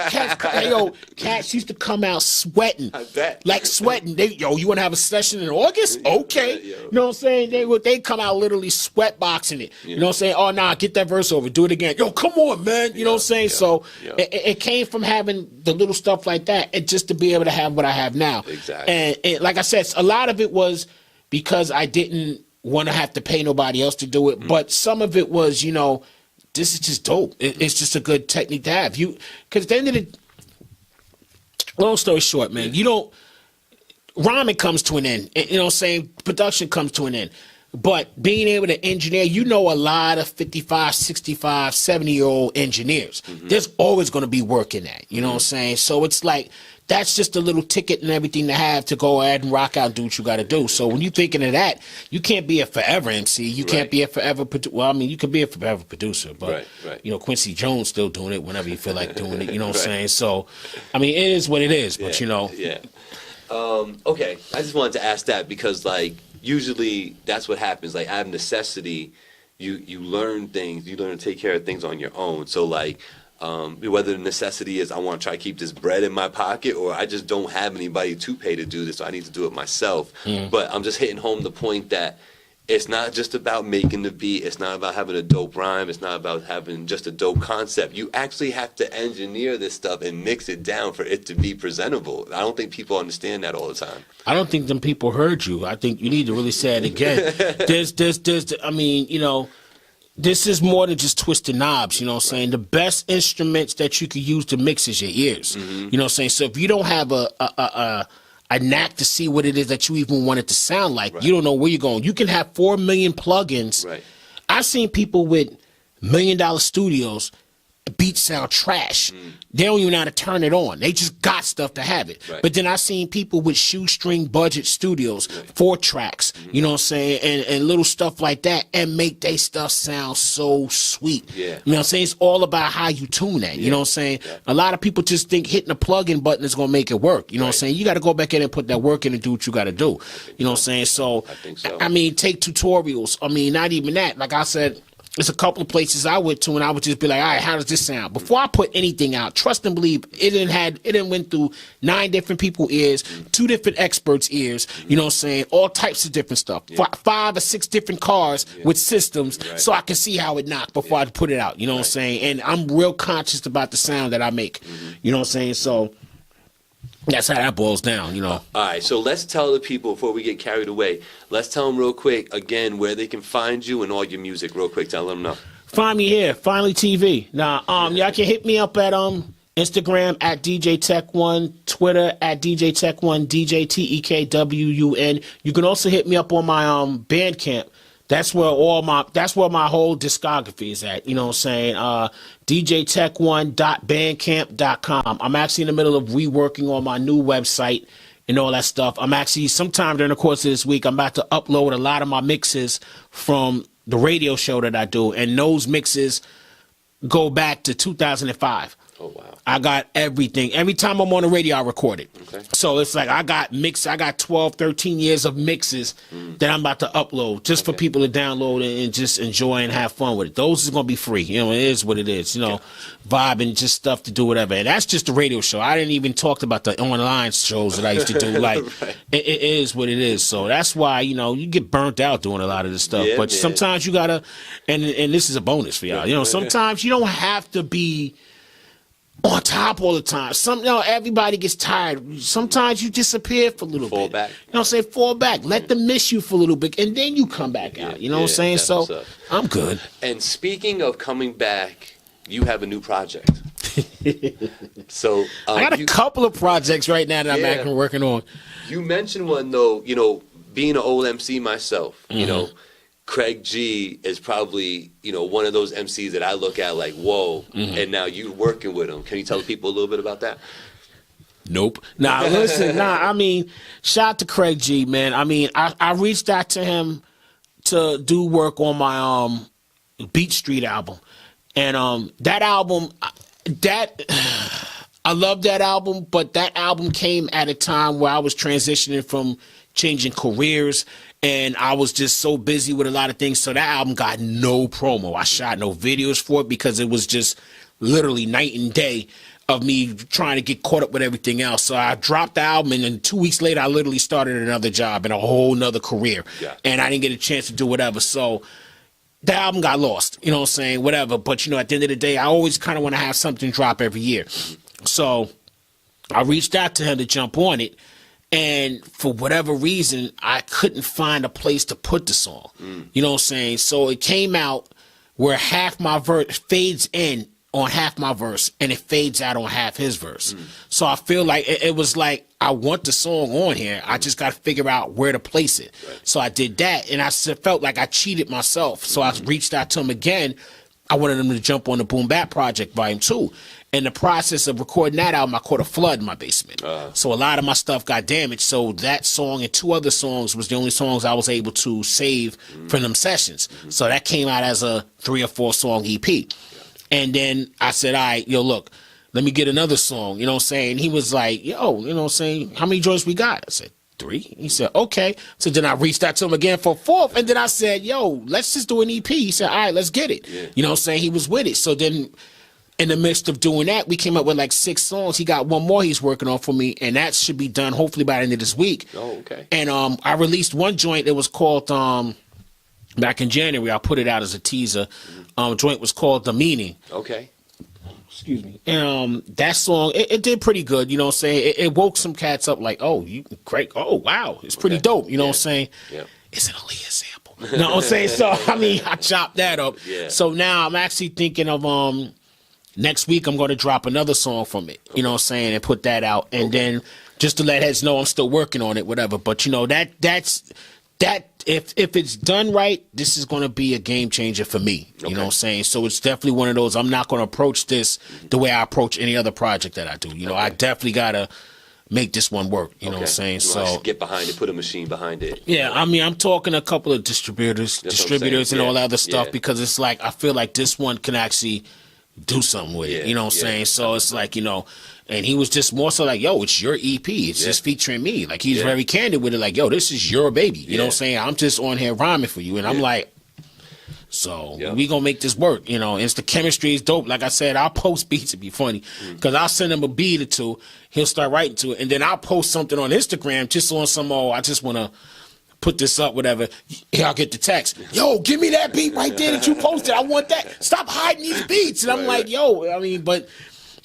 cats used to come out sweating. I bet. Like sweating. You want to have a session in August? Okay. You know what I'm saying? They come out literally sweat boxing it. You know what I'm saying? Oh, nah, get that verse over. Do it again. Yo, come on, man. You know what I'm saying? So it came from having the little stuff like that, and just to be able to have what I have now. Exactly. And like I said, a lot of it was because I didn't want to have to pay nobody else to do it, but some of it was, this is just dope. It's just a good technique to have. Because at the end of the long story short, man, rhyming comes to an end. You know what I'm saying? Production comes to an end. But being able to engineer, a lot of 55, 65, 70-year-old engineers. There's always going to be work in that. You know what I'm saying? So it's like, that's just a little ticket and everything to have to go ahead and rock out and do what you got to do. So when you're thinking of that, you can't be a forever MC. You can't be a forever you can be a forever producer. But, Quincy Jones still doing it whenever you feel like doing it. You know what I'm saying? So, it is what it is. But, Yeah. Okay. I just wanted to ask that because, usually that's what happens. Out of necessity, you learn things. You learn to take care of things on your own. So, whether the necessity is I want to try to keep this bread in my pocket, or I just don't have anybody to pay to do this, so I need to do it myself. But I'm just hitting home the point that it's not just about making the beat. It's not about having a dope rhyme. It's not about having just a dope concept. You actually have to engineer this stuff and mix it down for it to be presentable. I don't think people understand that all the time. I don't think them people heard you. I think you need to really say it again. This is more than just twisting knobs, you know what I'm saying? The best instruments that you can use to mix is your ears. You know what I'm saying? So if you don't have a knack to see what it is that you even want it to sound like, you don't know where you're going. You can have 4 million plugins. I've seen people with $1 million studios, beats sound trash. They don't even know how to turn it on. They just got stuff to have it. But then I've seen people with shoestring budget studios, 4 tracks, you know what I'm saying, and little stuff like that, and make their stuff sound so sweet. You know what I'm saying? It's all about how you tune that. You know what I'm saying? A lot of people just think hitting a plug-in button is going to make it work. You know what I'm saying? You got to go back in and put that work in and do what you got to do. You know what I'm saying? So, take tutorials. not even that. Like I said, there's a couple of places I went to, and I would just be like, all right, how does this sound? Before I put anything out, trust and believe, it went through 9 different people's ears, 2 different experts' ears, you know what I'm saying, all types of different stuff, 5 or 6 different cars with systems, so I can see how it knocked before I put it out, you know what I'm saying, and I'm real conscious about the sound that I make, you know what I'm saying, so that's how that boils down, All right, so let's tell the people before we get carried away. Let's tell them real quick, again, where they can find you and all your music real quick. Tell them know. Find me here, FinallyTV. Now, y'all can hit me up at Instagram at DJ Tekwun, Twitter at DJ Tekwun, DJ TEKWUN. You can also hit me up on my Bandcamp. That's where my whole discography is at. You know what I'm saying? DJTech1.bandcamp.com. I'm actually in the middle of reworking on my new website and all that stuff. I'm actually, sometime during the course of this week, I'm about to upload a lot of my mixes from the radio show that I do. And those mixes go back to 2005. Oh, wow. I got everything. Every time I'm on the radio, I record it. Okay. So it's like I got 12, 13 years of mixes that I'm about to upload just for people to download and just enjoy and have fun with it. Those is going to be free. It is what it is. Vibe and just stuff to do whatever. And that's just the radio show. I didn't even talk about the online shows that I used to do. Like, it is what it is. So that's why, you get burnt out doing a lot of this stuff. But sometimes you got to, and this is a bonus for y'all. Sometimes you don't have to be on top all the time. Everybody gets tired. Sometimes you disappear for a little bit. Fall back. Fall back. Let them miss you for a little bit, and then you come back out. You know what I'm saying? So I'm good. And speaking of coming back, you have a new project. So I got a couple of projects right now that I'm actually working on. You mentioned one though. Being an old MC myself, KRE-Z is probably, one of those MCs that I look at like, whoa, and now you working with him. Can you tell people a little bit about that? Nope. Listen, shout out to KRE-Z, man. I reached out to him to do work on my Beat Street album. And that album, That I love that album, but that album came at a time where I was transitioning from changing careers, and I was just so busy with a lot of things. So that album got no promo. I shot no videos for it because it was just literally night and day of me trying to get caught up with everything else. So I dropped the album, and then 2 weeks later, I literally started another job and a whole nother career. Yeah. And I didn't get a chance to do whatever. So the album got lost, you know what I'm saying, whatever. But, you know, at the end of the day, I always kind of want to have something drop every year. So I reached out to him to jump on it. And for whatever reason, I couldn't find a place to put the song. You know what I'm saying? So it came out where half my verse fades in on half my verse and it fades out on half his verse. So I feel like it was like, I want the song on here. I just got to figure out where to place it. Right. So I did that, and I felt like I cheated myself. So I reached out to him again. I wanted him to jump on the Boom Bap Project Volume 2. In the process of recording that album, I caught a flood in my basement. So a lot of my stuff got damaged. So that song and 2 other songs was the only songs I was able to save from them sessions. So that came out as a 3 or 4 song EP. And then I said, all right, yo, look, let me get another song. You know what I'm saying? He was like, yo, you know what I'm saying? How many joints we got? I said, 3. He said, okay. So then I reached out to him again for a 4th. And then I said, yo, let's just do an EP. He said, all right, let's get it. Yeah. You know what I'm saying? He was with it. So then in the midst of doing that, we came up with like 6 songs. He got 1 more he's working on for me, and that should be done hopefully by the end of this week. Oh, okay. And I released one joint. It was called, back in January, I put it out as a teaser. Joint was called The Meaning. Okay. Excuse me. And that song, it did pretty good, you know what I'm saying? It woke some cats up like, oh, you great. Oh, wow. It's pretty dope, you know what I'm saying? Yeah. It's an Aaliyah sample. You know what I'm saying? So, I mean, I chopped that up. Yeah. So now I'm actually thinking of next week I'm going to drop another song from it, you know what I'm saying, and put that out. And then just to let heads know I'm still working on it, whatever. But, you know, that's if it's done right, this is going to be a game changer for me. You know what I'm saying? So it's definitely one of those, I'm not going to approach this the way I approach any other project that I do. You know, I definitely got to make this one work. You know what I'm saying? So get behind it, put a machine behind it. Yeah, I mean, I'm talking a couple of distributors and all that other stuff because it's like, I feel like this one can actually do something with it. You know what I'm saying? So it's like, you know, and he was just more so like, yo, it's your EP. It's just featuring me. Like, he's very candid with it. Like, yo, this is your baby. You know what I'm saying? I'm just on here rhyming for you. And I'm like, so we gonna make this work. You know, it's the chemistry is dope. Like I said, I'll post beats to be funny because I'll send him a beat or 2. He'll start writing to it. And then I'll post something on Instagram just on some, I just want to put this up, whatever. Here, I'll get the text. Yo, give me that beat right there that you posted. I want that. Stop hiding these beats. And I'm like, yo, I mean, but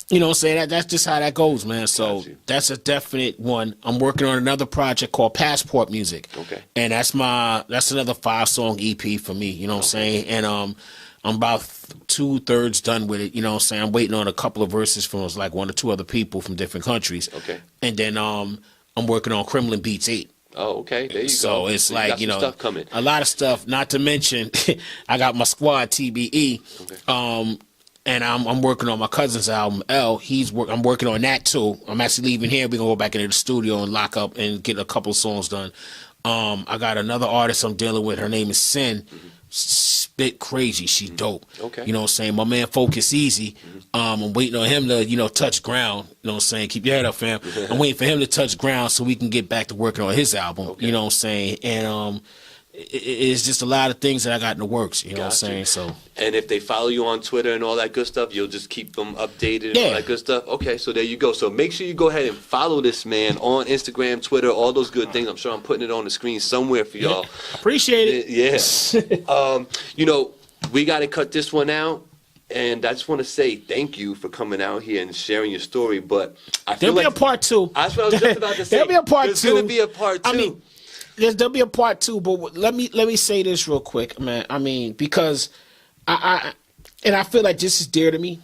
you know what I'm saying? That's just how that goes, man. So that's a definite one. I'm working on another project called Passport Music. Okay. And that's another 5-song EP for me, you know what I'm saying? And I'm about 2/3 done with it, you know what I'm saying? I'm waiting on a couple of verses from like 1 or 2 other people from different countries. Okay. And then I'm working on Kremlin Beats 8. Oh, okay. There you go. So it's like, you know, stuff coming. A lot of stuff, not to mention I got my squad TBE. Okay. And I'm working on my cousin's album, L. I'm working on that too. I'm actually leaving here. We're gonna go back into the studio and lock up and get a couple songs done. I got another artist I'm dealing with. Her name is Sin. Spit crazy. She's dope. Okay. You know what I'm saying? My man Focus Easy. I'm waiting on him to, you know, touch ground. You know what I'm saying? Keep your head up, fam. I'm waiting for him to touch ground so we can get back to working on his album. Okay. You know what I'm saying? And it's just a lot of things that I got in the works. You know what I'm saying? So. And if they follow you on Twitter and all that good stuff, you'll just keep them updated and all that good stuff? Okay, so there you go. So make sure you go ahead and follow this man on Instagram, Twitter, all those good things. I'm sure I'm putting it on the screen somewhere for y'all. Appreciate it. Yeah. You know, we got to cut this one out. And I just want to say thank you for coming out here and sharing your story. But I feel there'll be a part 2. That's what I was just about to say. There'll be a part 2. There's going to be a part 2. I mean, there'll be a part 2, but let me say this real quick, man. I mean, because I feel like this is dear to me.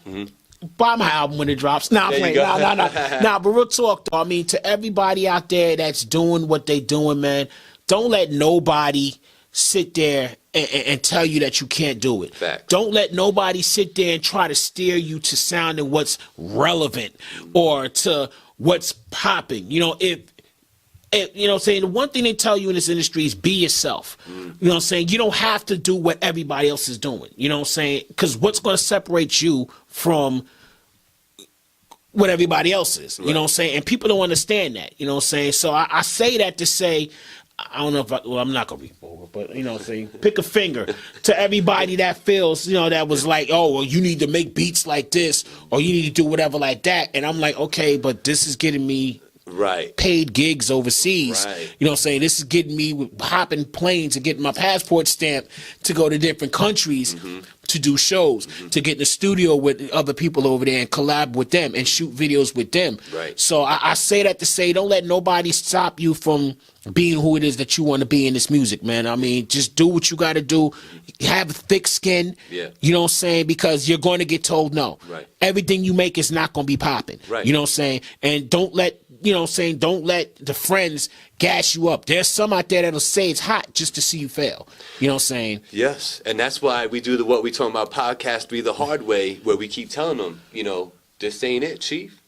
Buy my album when it drops. Nah, but real talk, though. I mean, to everybody out there that's doing what they doing, man, don't let nobody sit there and tell you that you can't do it. Fact. Don't let nobody sit there and try to steer you to sounding what's relevant or to what's popping. You know, you know what I'm saying? The one thing they tell you in this industry is be yourself. You know what I'm saying? You don't have to do what everybody else is doing. You know what I'm saying? Because what's going to separate you from what everybody else is. You know what I'm saying? And people don't understand that. You know what I'm saying? So I say that to say, I don't know if I'm not gonna be over, but you know what I'm saying, pick a finger to everybody that feels, you know, that was like, oh, well, you need to make beats like this, or you need to do whatever like that. And I'm like, okay, but this is getting me paid gigs overseas. You know what I'm saying? This is getting me hopping planes and getting my passport stamped to go to different countries to do shows, to get in the studio with other people over there and collab with them and shoot videos with them. So I say that to say, don't let nobody stop you from being who it is that you want to be in this music, man. I mean, just do what you got to do. Have a thick skin. You know what I'm saying? Because you're going to get told no. Everything you make is not going to be popping. You know what I'm saying? And don't let, you know what I'm saying, don't let the friends gas you up. There's some out there that'll say it's hot just to see you fail. You know what I'm saying? Yes, and that's why we do the What We Talking About podcast be the hard way, where we keep telling them, you know, this ain't it, Chief.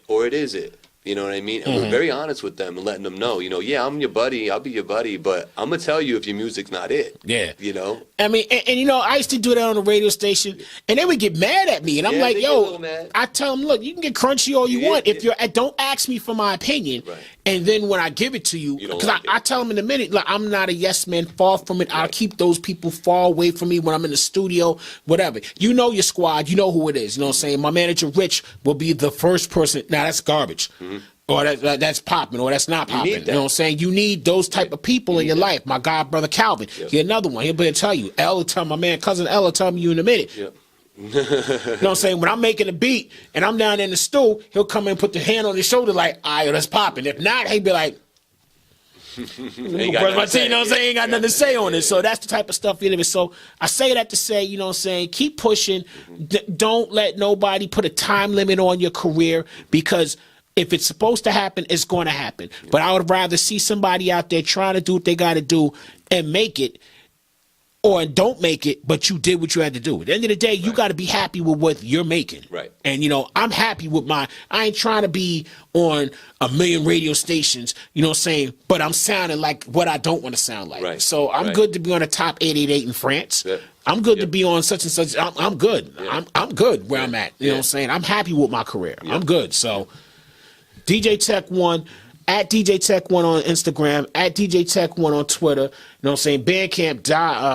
Or it is it. You know what I mean? And we're very honest with them and letting them know, you know, yeah, I'm your buddy, I'll be your buddy, but I'm going to tell you if your music's not it. You know? I mean, and you know, I used to do that on the radio station, and they would get mad at me, and I'm like, yo, I tell them, look, you can get crunchy all you want. If you're, don't ask me for my opinion, and then when I give it to you, because I tell them in a minute, like, I'm not a yes man, far from it. I'll keep those people far away from me when I'm in the studio, whatever. You know your squad, you know who it is. You know what I'm saying? My manager, Rich, will be the first person. Now, that's garbage. Or that's popping, or that's not popping. You know what I'm saying? You need those type of people in your life. My god brother Calvin, he another one. He'll be able to tell you. Elle will tell my man, cousin Elle will tell me you in a minute. You know what I'm saying? When I'm making a beat and I'm down in the stool, he'll come in and put the hand on his shoulder like, all right, that's popping. If not, he'll be like, you know what I'm saying? Ain't got nothing to say on it. So that's the type of stuff you live in. So I say that to say, you know what I'm saying, keep pushing. Don't let nobody put a time limit on your career, because if it's supposed to happen, it's going to happen. But I would rather see somebody out there trying to do what they got to do and make it, or don't make it, but you did what you had to do. At the end of the day, you got to be happy with what you're making. And, you know, I'm happy with my, I ain't trying to be on a million radio stations, you know what I'm saying, but I'm sounding like what I don't want to sound like. So I'm good to be on the top 888 in France. I'm good to be on such and such. I'm good. I'm good where I'm at. You know what I'm saying? I'm happy with my career. I'm good. So DJ Tekwun, at DJ Tekwun on Instagram, at DJ Tekwun on Twitter. You know what I'm saying? Bandcamp,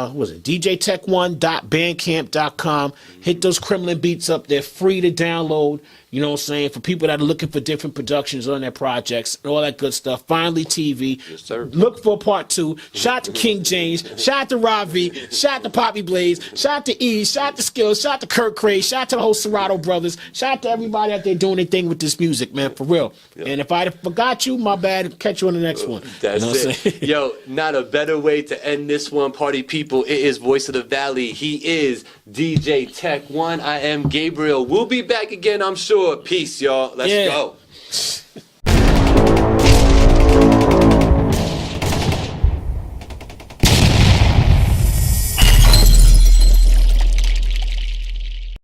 what was it? DJTekwun.bandcamp.com. Hit those Kremlin beats up. They're free to download. You know what I'm saying? For people that are looking for different productions on their projects and all that good stuff. FinallyTV. Yes, sir. Look for part 2. Shout out to King James. Shout out to Ravi. Shout out to Poppy Blaze. Shout out to E. Shout out to SKILLZ. Shout out to KRE-Z. Shout out to the whole Serato brothers. Shout out to everybody out there doing their thing with this music, man, for real. And if I forgot you, my bad. Catch you on the next one. That's it. Yo, not a better way to end this one, party people. It is Voice of the Valley. He is DJ Tekwun. I am Gabriel. We'll be back again, I'm sure. Peace, y'all. Let's go.